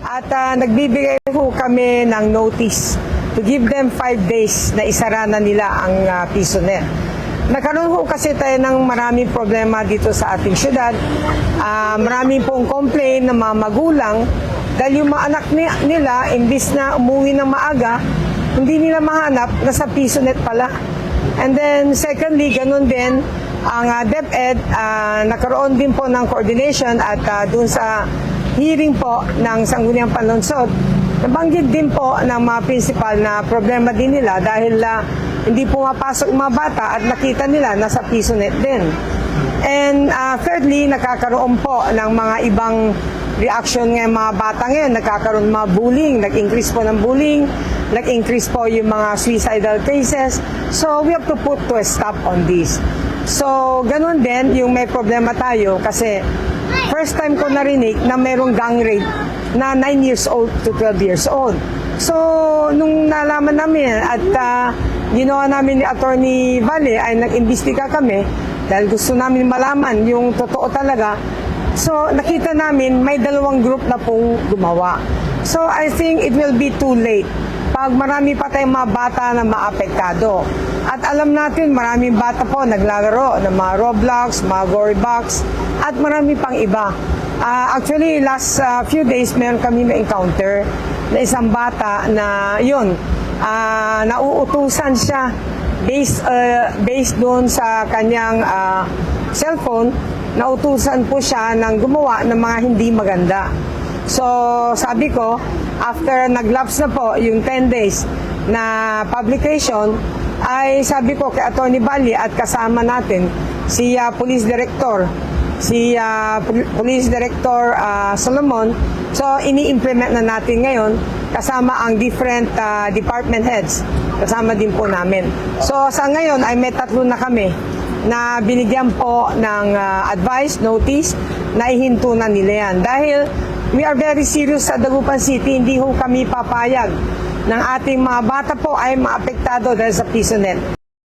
At nagbibigay ho kami ng notice to give them 5 days na isara na nila ang PisoNet. Nagkaroon ho kasi tayo ng maraming problema dito sa ating syudad. Maraming pong complain ng mga magulang dahil yung mga anak nila, imbis na umuwi ng maaga, hindi nila mahanap, nasa PisoNet pala. And then secondly, ganun din ang DepEd, nagkaroon din po ng coordination at dun sa hearing po ng Sangguniang Panlunsod, nabanggit din po ng mga principal na problema din nila dahil hindi pumapasok mga bata at nakita nila nasa PisoNet din. And thirdly, nakakaroon po ng mga ibang reaction ng mga bata ngayon. Nagkakaroon mga bullying, nag-increase po ng bullying, nag-increase po yung mga suicidal cases. So we have to put to a stop on this. So ganun din yung may problema tayo kasi first time ko narinig na merong gang rape na 9 years old to 12 years old. So nung nalaman namin at ginawa namin ni Attorney Valle ay nag-imbestiga kami dahil gusto namin malaman yung totoo talaga. So nakita namin may dalawang group na pong gumawa. So I think it will be too late pag marami pa tayong mga bata na maapektado. At alam natin maraming bata po naglalaro ng mga Roblox, mga Gorybox at marami pang iba. Actually last few days meron kami na-encounter na isang bata na yun, nauutusan siya based doon sa kanyang cellphone, nautusan po siya ng gumawa ng mga hindi maganda. So sabi ko, after nag-lapse na po yung 10 days na publication, ay sabi ko kay Attorney Valle at kasama natin si Police Director, Police Director Solomon. So ini-implement na natin ngayon kasama ang different department heads. Kasama din po namin. So sa ngayon ay may 3 na kami na binigyan po ng advice, notice, na ihinto na nila yan. Dahil we are very serious sa Dagupan City, hindi ho kami papayag ng ating mga bata po ay maapektado dahil sa PisoNet.